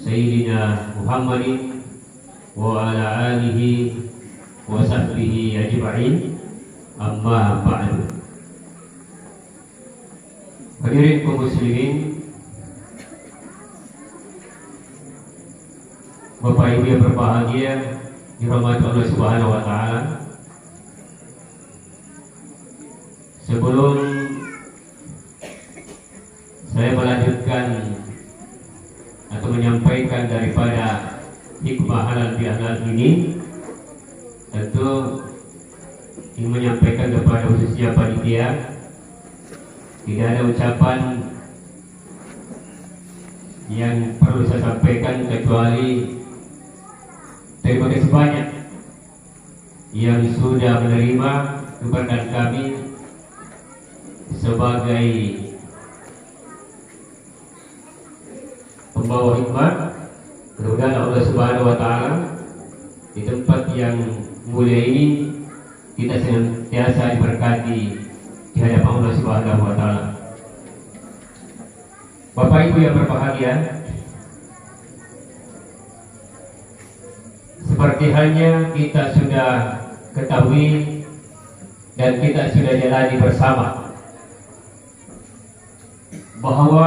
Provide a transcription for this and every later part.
سيدنا محمد وعلى آله وصحبه أجمعين. Amma ba'du. Hadirin kaum muslimin, Bapak Ibu yang berbahagia, dirahmati Allah Subhanahu wa taala. Sebelum saya melanjutkan atau menyampaikan daripada hikmah halal bihalal ini, tentu ingin menyampaikan kepada khususnya panitia, tidak ada ucapan yang perlu saya sampaikan kecuali terima kasih banyak yang sudah menerima keberadaan kami sebagai pembawa hikmah. Mudah-mudahan Allah Subhanahu wa taala di tempat yang mulia ini kita senantiasa diberkati di hadapan Allah Subhanahu wa taala. Bapak Ibu yang berbahagia, seperti halnya kita sudah ketahui dan kita sudah jalani bersama bahwa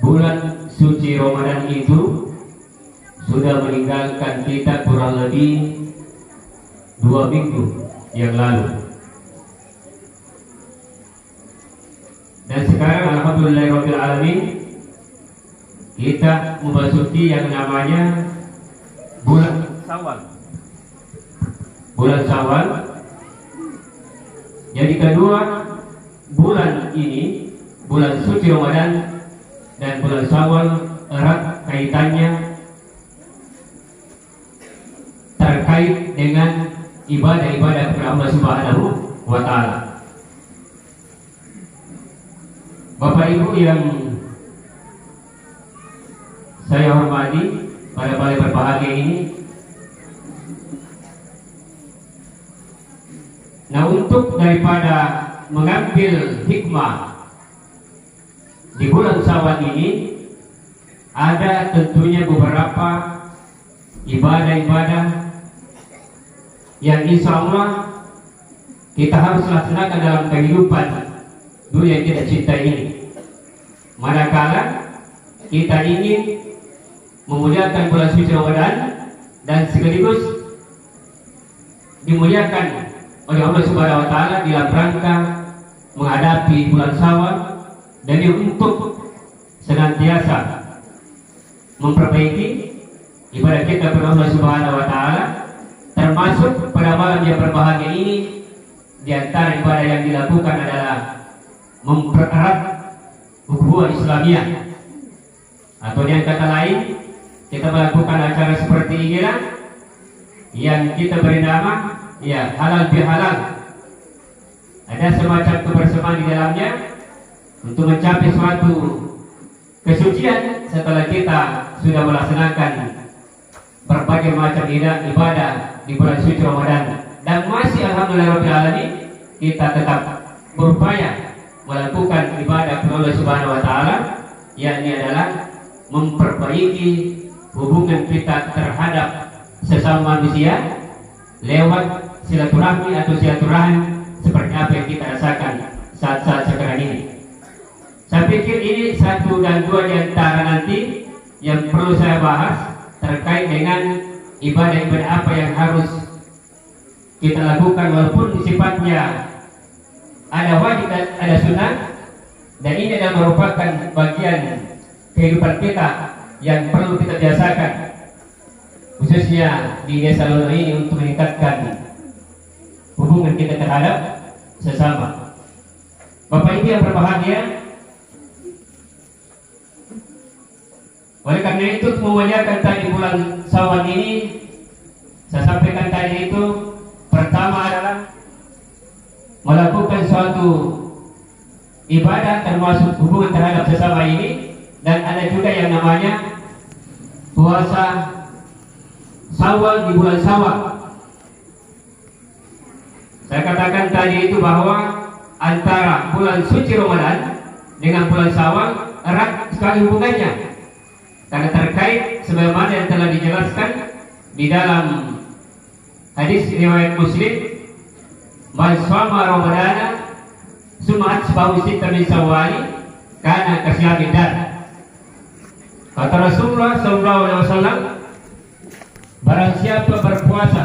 bulan suci Ramadan itu sudah meninggalkan kita kurang lebih 2 minggu yang lalu. Dan sekarang alhamdulillahirabbil alamin kita memasuki yang namanya bulan Syawal. Bulan Syawal. Jadi kedua bulan ini, bulan suci Ramadan dan bulan Syawal, erat kaitannya terkait dengan ibadah-ibadah kepada Allah Subhanahu wa taala. Bapak Ibu yang saya hormati pada kali berbahagia ini, nah untuk daripada mengambil hikmah di bulan Syawal ini, ada tentunya beberapa ibadah-ibadah yang insya Allah kita harus laksanakan dalam kehidupan dunia yang kita cintai ini. Manakala kita ingin memuliakan bulan suci Ramadan dan sekaligus dimuliakan oleh Allah Subhanahu wa taala dalam rangka menghadapi bulan Syawal, dan untuk senantiasa memperbaiki ibadah kita kepada Allah Subhanahu wa taala, termasuk pada malam yang berbahagia ini, di antara ibadah yang dilakukan adalah mempererat ukhuwah Islamiyah, atau dengan kata lain kita melakukan acara seperti inilah yang kita beri nama halal bihalal. Ada semacam kebersamaan di dalamnya untuk mencapai suatu kesucian setelah kita sudah melaksanakan berbagai macam ibadah di bulan suci Ramadan, dan masih alhamdulillahirabbil alamin kita tetap berupaya melakukan ibadah kepada Allah Subhanahu wa taala, yakni adalah memperbaiki hubungan kita terhadap sesama manusia lewat silaturahmi atau silaturahim seperti apa yang kita rasakan saat-saat sekarang ini. Saya pikir ini satu dan dua di antara nanti yang perlu saya bahas terkait dengan ibadah-ibadah apa yang harus kita lakukan, walaupun sifatnya ada wajib dan ada sunnah, dan ini adalah merupakan bagian kehidupan kita yang perlu kita biasakan, khususnya di desa Lono ini, untuk meningkatkan hubungan kita terhadap sesama. Bapak Ibu yang berbahagia, oleh karena itu memuliakan tadi bulan Syawal ini, saya sampaikan tadi itu pertama adalah melakukan suatu ibadah termasuk hubungan terhadap sesama ini, dan ada juga yang namanya puasa Syawal di bulan Syawal. Saya katakan tadi itu bahwa antara bulan suci Ramadan dengan bulan Syawal erat sekali hubungannya. karena terkait sebagaimana yang telah dijelaskan di dalam hadis riwayat Muslim, man shoma ramadana summa atba'ahu sittan min syawwal kana kasyamid dar. Kata Rasulullah sallallahu alaihi wasallam, barang siapa berpuasa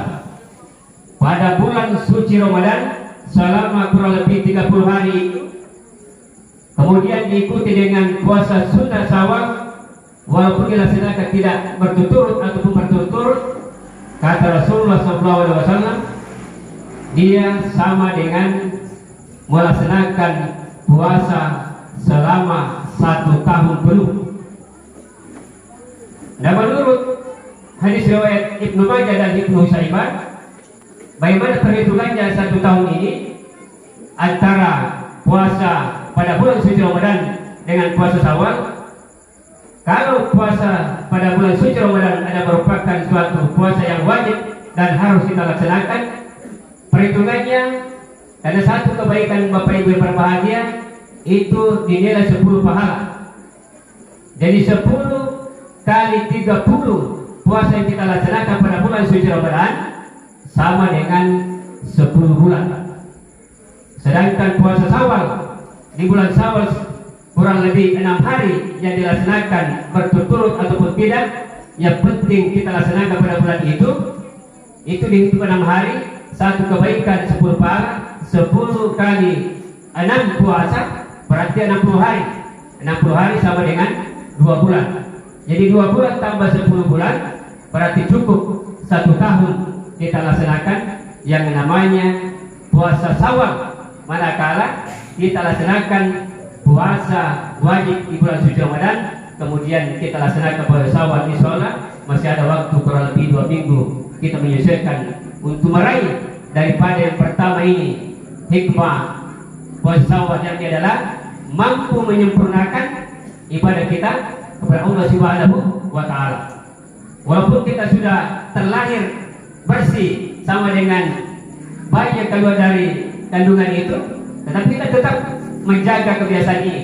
pada bulan suci Ramadan selama kurang lebih 30 hari, kemudian diikuti dengan puasa sunnah Syawal walaupun dilaksanakan tidak berturut-turut ataupun berturut-turut, kata Rasulullah SAW, dia sama dengan melaksanakan puasa selama 1 tahun penuh. Dan menurut hadis riwayat Ibnu Majah dan Ibnu Husaimah, bagaimana perhitungannya 1 tahun ini antara puasa pada bulan suci Ramadan dengan puasa Syawal. Kalau puasa pada bulan suci Ramadan ada merupakan suatu puasa yang wajib dan harus kita laksanakan, perhitungannya karena satu kebaikan Bapak Ibu yang berbahagia itu dinilai 10 pahala. Jadi 10 kali 30 puasa yang kita laksanakan pada bulan suci Ramadan sama dengan 10 bulan. Sedangkan puasa Syawal di bulan Syawal kurang lebih 6 hari yang dilaksanakan berturut-turut ataupun tidak, yang penting kita laksanakan pada bulan itu dihitung 6 hari, satu kebaikan 10 pahala, 10 kali 6 puasa berarti 60 hari. 60 hari sama dengan 2 bulan. Jadi 2 bulan tambah 10 bulan berarti cukup 1 tahun kita laksanakan yang namanya puasa Syawal. Manakala kita laksanakan puasa wajib di bulan suci Ramadan, kemudian kita laksanakan puasa Syawal, insyaallah masih ada waktu kurang lebih 2 minggu kita menyesuaikan untuk meraih daripada yang pertama ini. Hikmah puasa Syawal yang adalah mampu menyempurnakan ibadah kita kepada Allah Subhanahu wa Ta'ala. Walaupun kita sudah terlahir bersih sama dengan bayi yang keluar dari kandungan itu, tetapi kita tetap menjaga kebiasaan ini.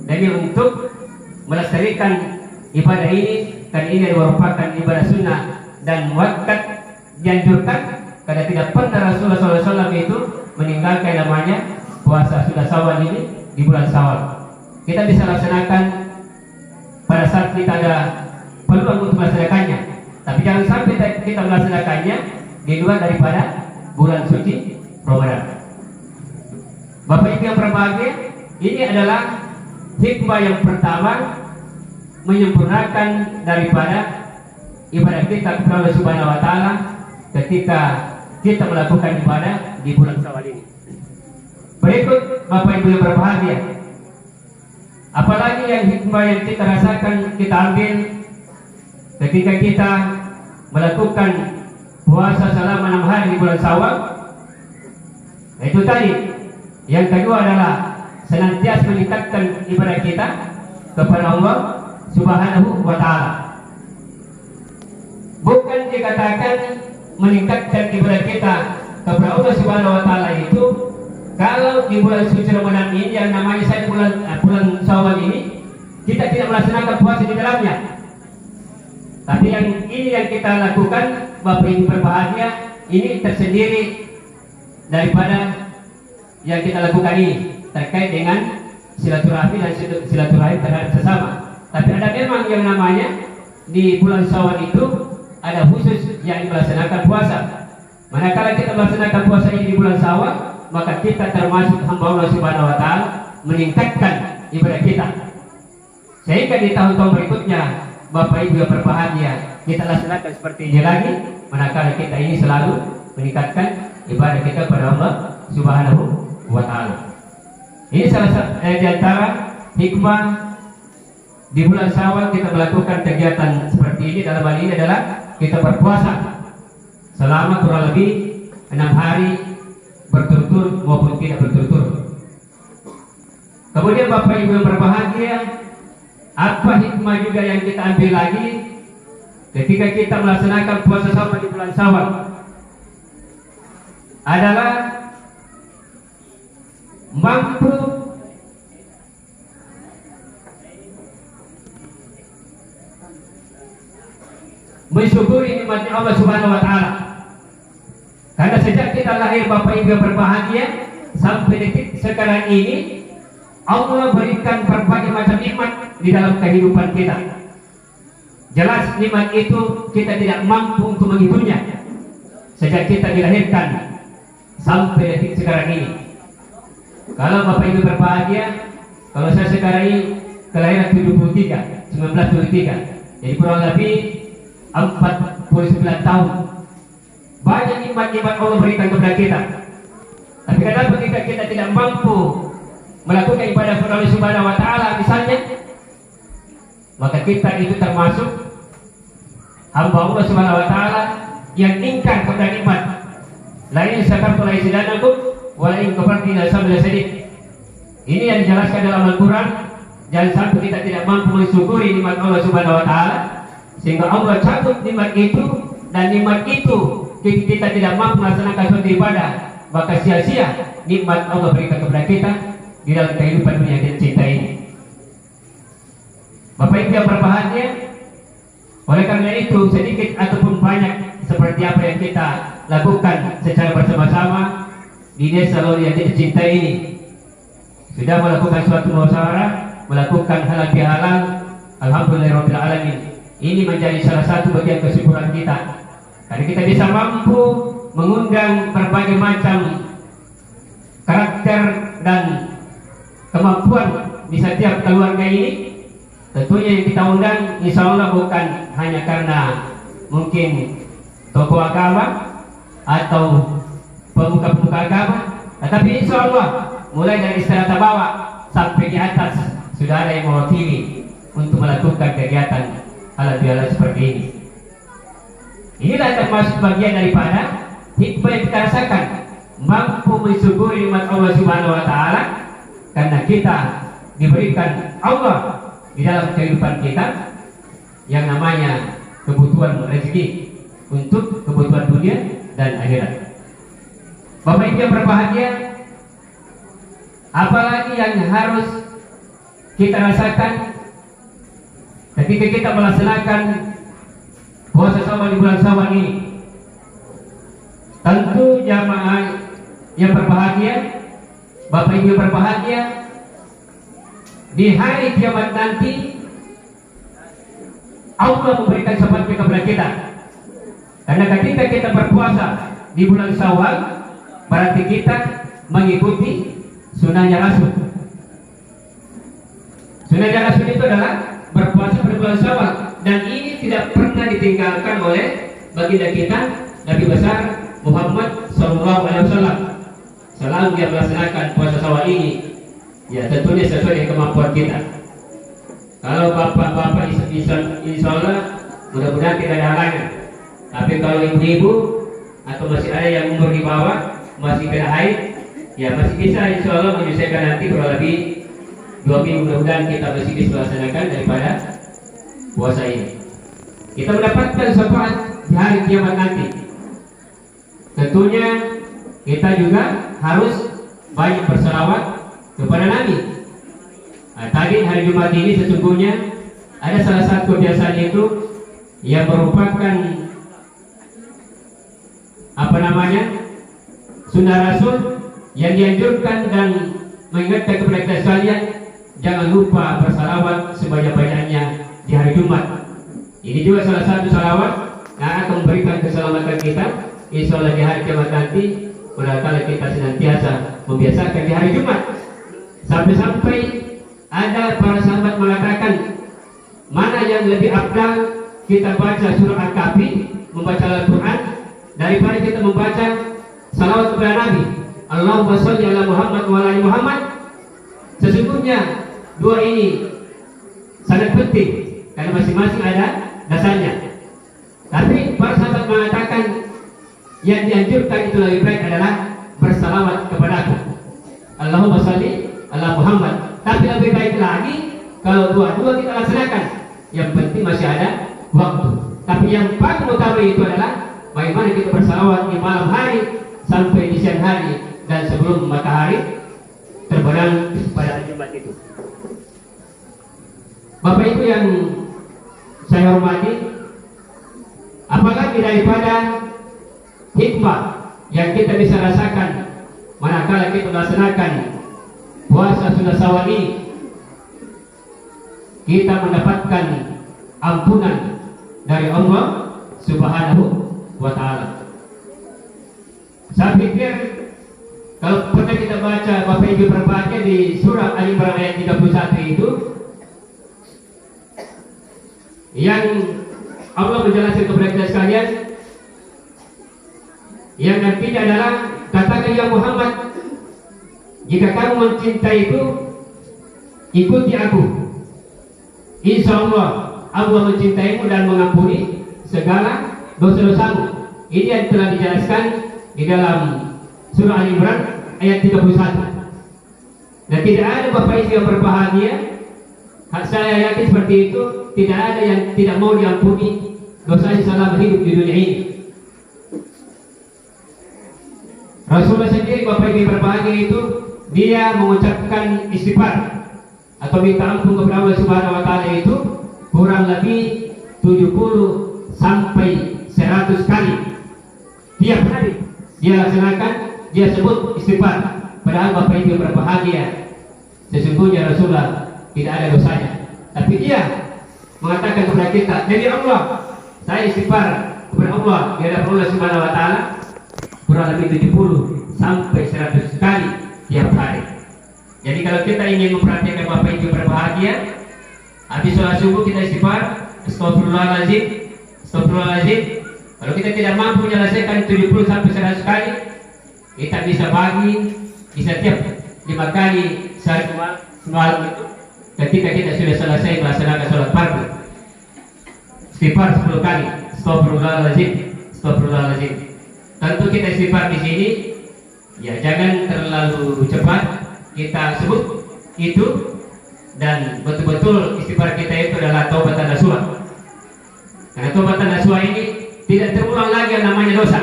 Jadi untuk melestarikan ibadah ini, karena ini merupakan ibadah sunnah dan muakkad, dianjurkan karena tidak pernah Rasulullah SAW itu meninggalkan namanya puasa sunnah Syawal ini di bulan Syawal. Kita bisa laksanakan pada saat kita ada peluang untuk melaksanakannya, tapi jangan sampai kita melaksanakannya di luar daripada bulan suci Ramadan. Bapak Ibu yang berbahagia, ini adalah hikmah yang pertama menyempurnakan daripada ibadah kita kepada Allah Subhanahu wa Ta'ala ketika kita melakukan ibadah di bulan Syawal ini. Berikut Bapak Ibu yang berbahagia, apalagi yang hikmah yang kita rasakan, kita ambil ketika kita melakukan puasa selama 6 hari di bulan Syawal. Itu tadi. Yang kedua adalah senantiasa meningkatkan ibadah kita kepada Allah Subhanahu wa Ta'ala. Bukan dikatakan meningkatkan ibadah kita kepada Allah Subhanahu wa Ta'ala itu kalau di bulan suci Ramadan ini yang namanya saya bulan Syawal ini kita tidak melaksanakan puasa di dalamnya. Tapi yang ini yang kita lakukan, Bapak Ibu berbahagia, ini tersendiri daripada yang kita lakukan ini terkait dengan silaturahmi dan silaturahim terhadap sesama. Tapi ada memang yang namanya di bulan Syawal itu ada khusus yang melaksanakan puasa. Manakala kita melaksanakan puasa ini di bulan Syawal, maka kita termasuk hamba Allah Subhanahu wa Ta'ala, meningkatkan ibadah kita. Sehingga di tahun-tahun berikutnya, Bapak Ibu yang berbahagia, kita laksanakan seperti ini lagi, manakala kita ini selalu meningkatkan ibadah kita kepada Allah Subhanahu wa Ta'ala. Ini salah satu di antara hikmah di bulan Syawal kita melakukan kegiatan seperti ini. Dalam hal ini adalah kita berpuasa selama kurang lebih 6 hari berturut-turut maupun tidak berturut-turut. Kemudian Bapak Ibu yang berbahagia, apa hikmah juga yang kita ambil lagi ketika kita melaksanakan puasa Syawal di bulan Syawal adalah mampu mensyukuri nikmat Allah Subhanahu wa taala. Karena sejak kita lahir Bapak Ibu yang berbahagia sampai detik sekarang ini, Allah berikan berbagai macam nikmat di dalam kehidupan kita. Jelas nikmat itu kita tidak mampu untuk menghitungnya sejak kita dilahirkan sampai detik sekarang ini. Kalau Bapak Ibu berbahagia, kalau saya sekarang ini kelahiran 1973, jadi kurang lebih 49 tahun. Banyak nikmat-nikmat Allah berikan kepada kita. Tapi kenapa kita tidak mampu melakukan ibadah kepada Allah Subhanahu wa taala misalnya? Maka kita itu termasuk hamba Allah Subhanahu wa taala yang ingkar kepada nikmat. La in syakartum la azidannakum wa la in kafartum la azabannakum. Ini yang dijelaskan dalam Al-Qur'an. Jangan sampai kita tidak mampu mensyukuri nikmat Allah Subhanahu wa taala sehingga Allah cabut nikmat itu, dan nikmat itu kita tidak mampu melaksanakan suatu ibadah, maka sia-sia nikmat Allah berikan kepada kita di dalam kehidupan dunia dan cinta ini. Bapak Ibu yang berbahagia, oleh karena itu sedikit ataupun banyak seperti apa yang kita lakukan secara bersama-sama di desa Lori yang cinta ini, sudah melakukan suatu musyawarah, melakukan halal bihalal, alhamdulillahirabbil alamin. Ini menjadi salah satu bagian kesyukuran kita. Karena kita bisa mampu mengundang berbagai macam karakter dan kemampuan di setiap keluarga ini. Tentunya yang kita undang insya Allah bukan hanya karena mungkin tokoh agama atau pemuka-pemuka agama, tetapi insya Allah mulai dari Istana Bawah sampai di atas sudah ada yang mewakili untuk melakukan kegiatan halal bihalal seperti ini. Inilah termasuk bagian daripada hikmah yang kita rasakan, mampu mensyukuri nikmat Allah Subhanahu wa taala karena kita diberikan Allah di dalam kehidupan kita yang namanya kebutuhan rezeki untuk kebutuhan dunia dan akhirat. Bapak Ibu yang berbahagia, apalagi yang harus kita rasakan ketika kita melaksanakan puasa Syawal di bulan Syawal ini. Tentu jamaah yang berbahagia, Bapak Ibu yang berbahagia, di hari kiamat nanti Allah memberikan syafaat kepada kita. Karena ketika kita berpuasa di bulan Syawal, berarti kita mengikuti sunnahnya Rasul. Sunnahnya Rasul itu adalah berpuasa pada bulan Syawal, dan ini tidak pernah ditinggalkan oleh baginda kita Nabi besar Muhammad SAW. Selalu dia melaksanakan puasa Syawal ini, ya tentunya sesuai dengan kemampuan kita. Kalau bapak-bapak insya Allah mudah-mudahan tidak ada halangan. Tapi kalau ibu-ibu atau masih ada yang umur di bawah, masih kena haid, ya masih bisa insya Allah menyelesaikan nanti kurang lebih 2 minggu. Mudah-mudahan kita masih bisa melaksanakan daripada puasa ini. Kita mendapatkan syafaat di hari kiamat nanti. Tentunya kita juga harus banyak berselawat kepada Nabi. Nah, tadi hari Jumat ini sesungguhnya ada salah satu kebiasaan itu yang merupakan sunnah Rasul yang dianjurkan dan mengingatkan kepada kita sekalian, jangan lupa bersalawat sebanyak-banyaknya di hari Jumat. Ini juga salah satu salawat yang akan memberikan keselamatan kita insya Allah di hari kiamat nanti. Mudah-mudahan kita senantiasa membiasakan di hari Jumat. Sampai-sampai ada para sahabat mengatakan, mana yang lebih afdal kita baca surah Al-Kahfi, membaca Al-Quran, daripada kita membaca salawat kepada Nabi. Allahumma sholli ala Muhammad wa ala ali Muhammad. Sesungguhnya dua ini sangat penting karena masing-masing ada dasarnya. Tapi para sahabat mengatakan yang dianjurkan itu lebih baik adalah bersalawat kepada aku, Allahumma sholli ala Muhammad. Tapi lebih baik lagi kalau dua-dua kita laksanakan. Yang penting masih ada waktu. Tapi yang paling utama itu adalah bagaimana kita bersalawat di malam hari sampai di siang hari dan sebelum matahari terbenam pada hari Jumat itu. Bapak Ibu yang saya hormati, Apalagi daripada hikmah yang kita bisa rasakan manakala kita melaksanakan puasa sunnah syawal ini, kita mendapatkan ampunan dari Allah Subhanahu wa ta'ala. Saya pikir kalau pernah kita baca Bapak Ibu berbahagia di surah Al-Imran ayat 31 itu, yang Allah menjelaskan kepada kita sekalian, yang artinya adalah, katakan ya Muhammad, jika kamu mencintaiku, ikuti aku. Insya Allah Allah mencintaimu dan mengampuni segala dosa-dosamu. Ini yang telah dijelaskan di dalam surah Al-Imran ayat 31. Dan tidak ada Bapak Ibu yang berbahagia, saya yakin seperti itu, tidak ada yang tidak mau diampuni dosanya selama hidup di dunia ini. Rasulullah sendiri, Bapak Ibu berbahagia itu, dia mengucapkan istighfar atau minta ampun kepada Allah Subhanahu wa ta'ala itu kurang lebih 70 sampai 100 kali tiap hari dia laksanakan, dia sebut istighfar. Padahal Bapak Ibu berbahagia, sesungguhnya Rasulullah tidak ada dosanya, tapi dia mengatakan kepada kita, demi Allah saya istighfar kepada Allah di hadapan Allah Subhanahu wa ta'ala kurang lebih 70 sampai 100 kali tiap hari. Jadi kalau kita ingin memperhatikan Bapak Ibu berbahagia, habis sholat subuh kita istighfar, astagfirullahaladzim, astagfirullahaladzim. Kalau kita tidak mampu menyelesaikan 70 sampai 100 kali, kita bisa bagi, bisa tiap 5 kali sehari semalam itu. Ketika kita sudah selesai melaksanakan sholat fardu, istighfar 10 kali, astagfirullahaladzim, astagfirullahaladzim. Tentu kita istighfar di sini, ya jangan terlalu cepat kita sebut itu, dan betul-betul istighfar kita itu adalah taubatan nasuha. Karena taubatan nasuha ini tidak terulang lagi yang namanya dosa.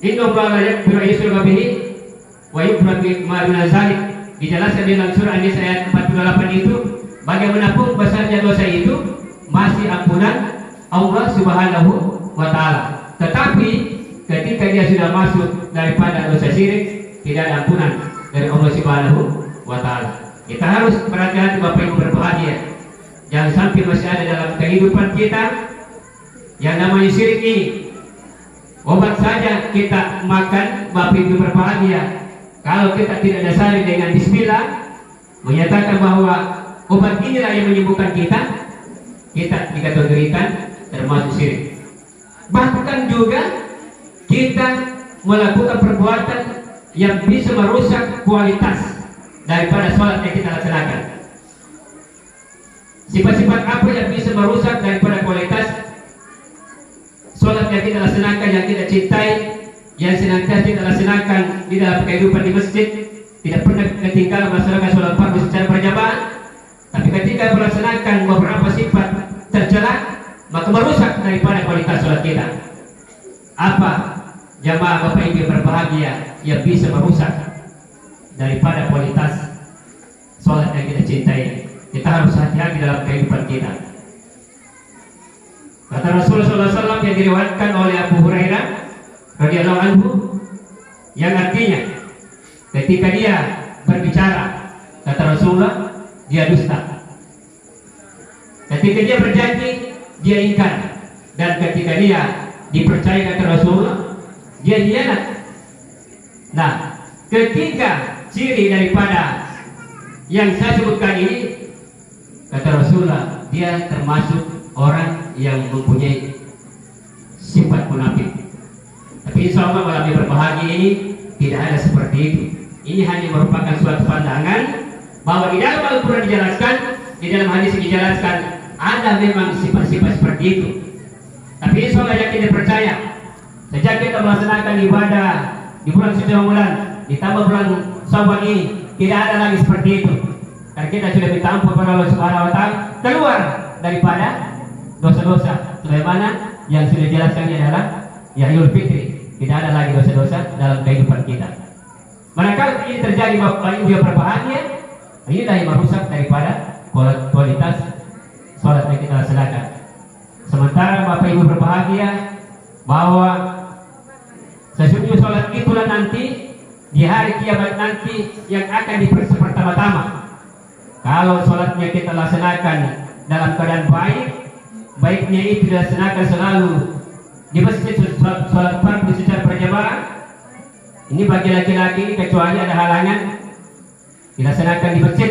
Inna Allah la yaghfiru ayyushraka bihi wa yaghfiru ma duna dzalik. Dijelaskan di dalam surah An-Nisa ayat 48 itu, bagaimanapun besarnya dosa itu masih ampunan Allah Subhanahu wa ta'ala. Tetapi ketika dia sudah masuk daripada dosa syirik, tidak ada ampunan dari Allah Subhanahu wa ta'ala. Kita harus berhati-hati Bapak Ibu berbahagia, jangan sampai masih ada dalam kehidupan kita yang namanya syirik ini. Obat saja kita makan Bapak Ibu berbahagia, kalau kita tidak dasari dengan bismillah, menyatakan bahwa obat inilah yang menyembuhkan kita, kita dikategorikan termasuk syirik. Bahkan juga kita melakukan perbuatan yang bisa merusak kualitas daripada sholat yang kita laksanakan. Sifat-sifat apa yang bisa merusak daripada kualitas sholat yang kita laksanakan, yang kita cintai, yang senantiasa kita laksanakan di dalam kehidupan di masjid, tidak pernah ketinggalan melaksanakan sholat fardu secara berjamaah. Tapi ketika melaksanakan beberapa sifat tercela, maka merusak daripada kualitas sholat kita. Apa jamaah Bapak Ibu berbahagia yang bisa merusak daripada kualitas sholat yang kita cintai? Kita harus hati-hati dalam kehidupan kita. Kata Rasulullah SAW yang diriwayatkan oleh Abu Hurairah radhiyallahu anhu, yang artinya ketika dia berbicara, kata Rasulullah, dia dusta. Ketika dia berjanji, dia ingkar. Dan ketika dia dipercaya, kata Rasulullah, dia hianat. Nah, ketika ciri daripada yang saya sebutkan ini, kata Rasulullah, dia termasuk orang yang mempunyai sifat munafik. Tapi insya Allah malam yang berbahagia ini tidak ada seperti itu. Ini hanya merupakan suatu pandangan bahwa di dalam Al-Quran dijelaskan, di dalam hadis dijelaskan, ada memang sifat-sifat seperti itu. Tapi insya Allah yang kita percaya, sejak kita melaksanakan ibadah di bulan suci Ramadan, ditambah bulan Syawal ini, tidak ada lagi seperti itu. Karena kita sudah minta ampun kepada Allah Subhanahu wa ta'ala, keluar daripada dosa-dosa sebagaimana yang sudah dijelaskan adalah Idul Fitri. Tidak ada lagi dosa-dosa dalam kehidupan kita. Manakala ini terjadi Bapak Ibu yang berbahagia, inilah yang merusak daripada kualitas sholat yang kita laksanakan. Sementara Bapak Ibu berbahagia bahwa sesungguhnya sholat itulah nanti di hari kiamat nanti yang akan diperiksa pertama-tama. Kalau sholatnya kita laksanakan dalam keadaan baik, baiknya itu dilaksanakan selalu di masjid sholat fardu secara berjamaah. Ini bagi laki-laki kecuali ada halangan dilaksanakan di masjid.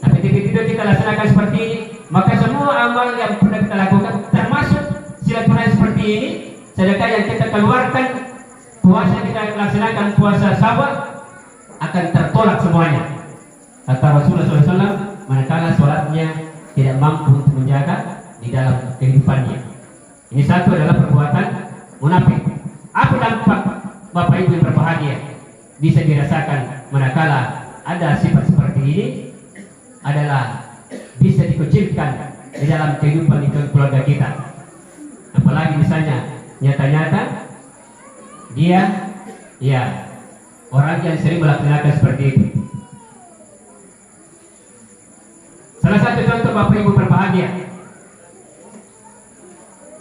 Tapi tidak kita laksanakan seperti ini, maka semua amal yang pernah kita lakukan termasuk silaturahmi seperti ini, sedekah yang kita keluarkan, puasa kita laksanakan puasa Syawal akan tertolak semuanya. Kata Rasulullah SAW, manakala sholatnya tidak mampu untuk menjaga di dalam kehidupannya. Ini satu adalah perbuatan munafik. Apa dampak Bapak Ibu yang berbahagia bisa dirasakan manakala ada sifat seperti ini? Adalah bisa dikucilkan di dalam kehidupan di keluarga kita. Apalagi misalnya nyata-nyata dia orang yang sering melaksanakan seperti itu. Salah satu contoh Bapak Ibu berbahagia,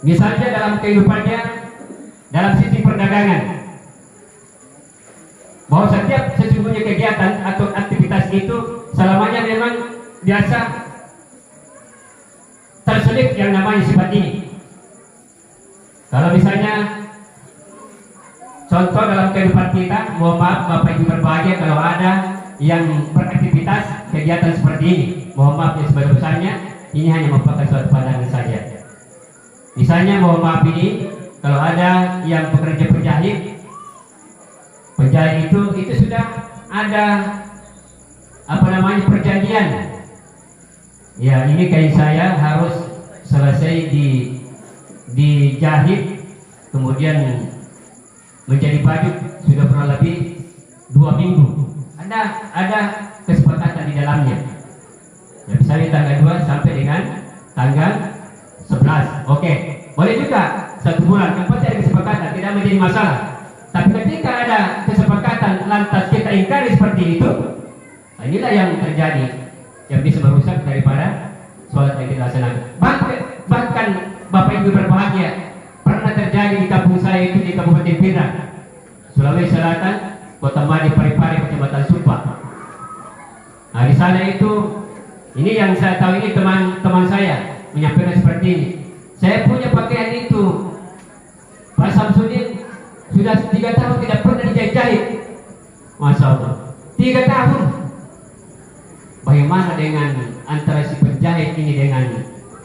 misalnya dalam kehidupannya dalam sisi perdagangan, bahwa setiap sesungguhnya kegiatan atau aktivitas itu selamanya memang biasa terselip yang namanya sifat ini. Kalau misalnya contoh dalam kehidupan kita, mohon maaf Bapak Ibu berbahagia kalau ada yang beraktivitas kegiatan seperti ini, mohon maaf ya sebesar-besarnya, ini hanya merupakan suatu pandangan saja. Misalnya mohon maaf ini kalau ada yang pekerja penjahit itu sudah ada perjanjian. Ya, ini kain saya harus selesai dijahit, kemudian menjadi baju sudah kurang lebih 2 minggu. Ada kesepakatan di dalamnya. Ya, misalnya tanggal 2 sampai dengan tanggal 11. Oke, boleh juga 1 bulan. Yang penting ada kesepakatan, tidak menjadi masalah. Tapi ketika ada kesepakatan lantas kita ingkari seperti itu, inilah yang terjadi, yang bisa merusak daripada sholat yang kita laksanakan. Bahkan Bapak Ibu berbahagia, pernah terjadi di kampung saya itu di Kabupaten Pinang, Sulawesi Selatan, Kota Madi Parepare, Kecamatan Supa. Nah, di sana itu, ini yang saya tahu ini teman saya menyampaikan seperti ini. Saya punya pakaian itu, Pak Samsudin sudah 3 tahun tidak pernah dijahit. Masya Allah, 3 tahun. Bagaimana dengan antara si penjahit ini dengan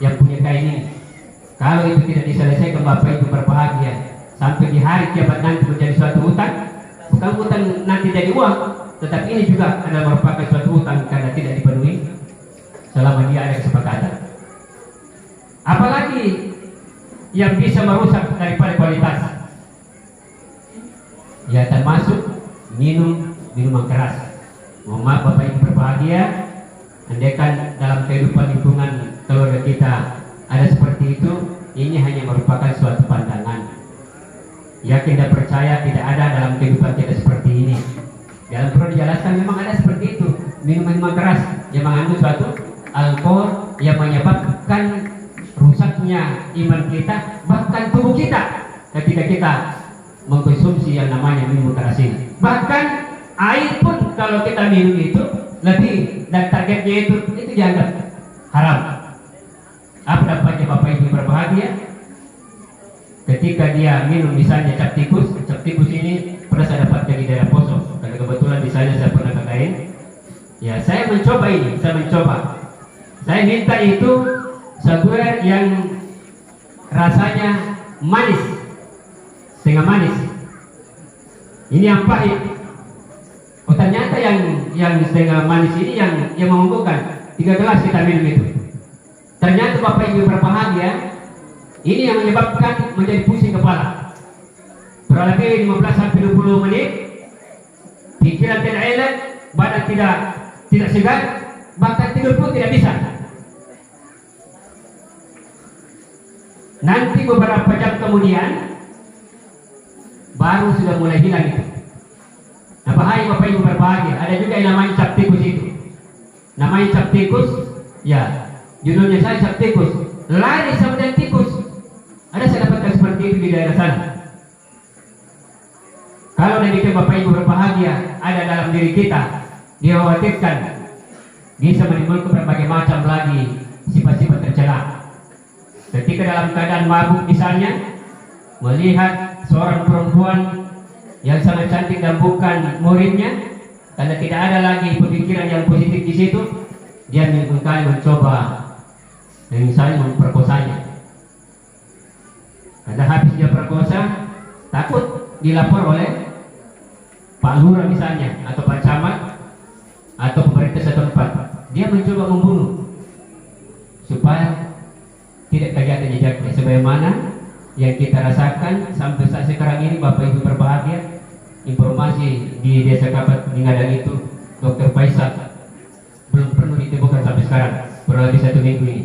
yang punya kain ini? Kalau itu tidak diselesaikan, Bapak Ibu berbahagia, sampai di hari kiamat nanti menjadi suatu hutang. Bukan hutang nanti jadi uang, tetapi ini juga adalah merupakan suatu hutang karena tidak dipenuhi selama dia ada kesepakatan. Apalagi yang bisa merusak daripada kualitas, ya termasuk minuman keras. Mohon maaf Bapak Ibu berbahagia, andaikan dalam kehidupan lingkungan keluarga kita ada seperti itu, ini hanya merupakan suatu pandangan. Yakin dan percaya tidak ada dalam kehidupan kita seperti ini. Dalam perlu dijelaskan memang ada seperti itu, minuman keras yang mengandung suatu alkohol yang menyebabkan rusaknya iman kita, bahkan tubuh kita ketika kita mengkonsumsi yang namanya minuman keras ini. Bahkan air pun kalau kita minum itu lebih dan targetnya itu dianggap haram. Apa dampaknya Bapak Ibu berbahagia? Ketika dia minum misalnya cap tikus ini pernah saya dapatkan di daerah Poso, karena kebetulan di sana saya pernah kekain. Ya, saya mencoba. Saya minta itu sebuah yang rasanya manis, setengah manis. Ini yang pahit. Oh, ternyata yang setengah manis ini yang mengunggulkan. 3 gelas kita minum itu. Ternyata Bapak Ibu berbahagia, ini yang menyebabkan menjadi pusing kepala. Kurang lebih 15-20 menit, pikiran tidak enak, badan tidak segar, bahkan tidur pun tidak bisa. Nanti beberapa jam kemudian baru sudah mulai hilang itu. Nah, bahaya Bapak Ibu berbahagia. Ada juga yang namanya cap tikus itu. Namanya cap tikus, ya, judulnya saya cap tikus. Lari sama dengan tikus. seperti itu di daerah sana. Kalau demikian Bapak Ibu berbahagia ada dalam diri kita, dikhawatirkan bisa menimbulkan berbagai macam lagi sifat-sifat tercela. Ketika dalam keadaan mabuk misalnya, melihat seorang perempuan yang sangat cantik dan bukan muridnya, karena tidak ada lagi pemikiran yang positif di situ, dia mencoba misalnya memperkosanya. Karena habis dia perkosa, takut dilapor oleh Pak Lurah misalnya, atau Pak Camat, atau pemerintah setempat. Dia mencoba membunuh supaya tidak kegiatan jejaknya. Sebagaimana yang kita rasakan sampai saat sekarang ini, Bapak Ibu berbahagia, informasi di Desa Kapat Ningadang itu, Dr. Faisal belum perlu ditemukan sampai sekarang, kurang lebih 1 minggu ini.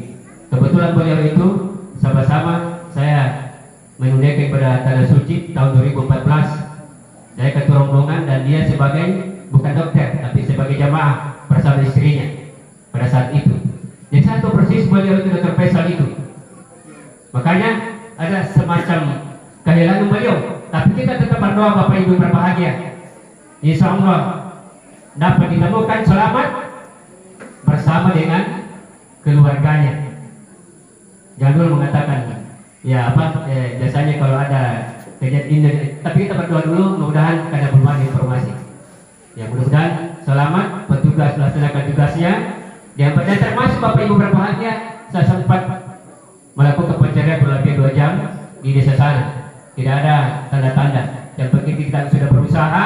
Kebetulan beliau itu sama-sama saya menunaikan pada Tanah Suci tahun 2014. Saya ketua rombongan dan dia sebagai bukan dokter tapi sebagai jamaah bersama istrinya pada saat itu. Jadi satu persis beliau itu Dr. Faisal itu. Makanya ada semacam kehilangan beliau, tapi kita tetap berdoa Bapak Ibu berbahagia. Insya Allah dapat ditemukan selamat bersama dengan keluarganya. Jangan dulu mengatakan ya biasanya kalau ada kejadian ini, tapi kita berdoa dulu mudah-mudahan karena belum ada informasi. Ya mudah-mudahan selamat petugas melaksanakan tugasnya. Dan termasuk Bapak Ibu berbahagia, saya sempat melakukan pencarian kurang lebih 2 jam di desa sana. Tidak ada tanda-tanda. Yang penting kita sudah berusaha,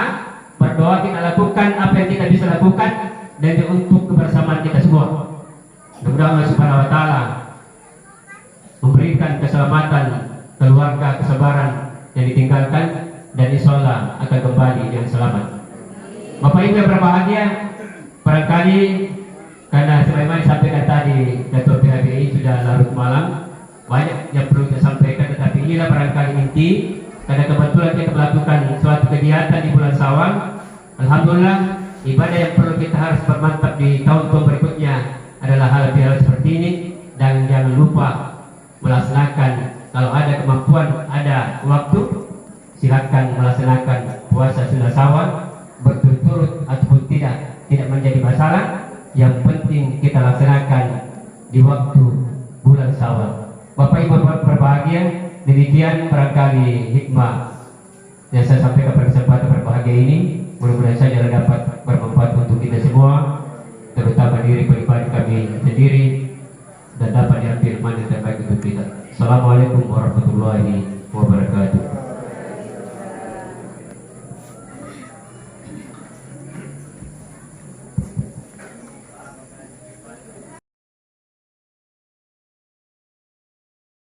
berdoa, kita lakukan apa yang kita bisa lakukan dan untuk kebersamaan kita semua. Mudah-mudahan Allah Subhanahu wa taala memberikan keselamatan keluarga, kesabaran yang ditinggalkan, dan insya Allah akan kembali dengan selamat. Bapak Ibu yang berbahagia, barangkali karena sebagaimana disampaikan tadi Ketua PHBI sudah larut malam, banyak yang perlu saya sampaikan, tetapi inilah barangkali inti. Karena kebetulan kita melakukan suatu kegiatan di bulan Syawal, alhamdulillah ibadah yang perlu kita harus bermantap di tahun-tahun berikutnya adalah hal-hal seperti ini. Dan jangan lupa melaksanakan, kalau ada kemampuan, ada waktu, silakan melaksanakan puasa sunnah Syawal berturut-turut ataupun tidak menjadi masalah. Yang penting kita laksanakan di waktu bulan Syawal. Bapak Ibu berbahagia, demikian barangkali hikmah yang saya sampaikan pada kesempatan berbahagia ini. Mudah-mudahan saja dapat bermanfaat untuk kita semua, terutama diri pribadi kami sendiri, dan dapat diambil manfaat terbaik untuk kita. Assalamualaikum warahmatullahi wabarakatuh.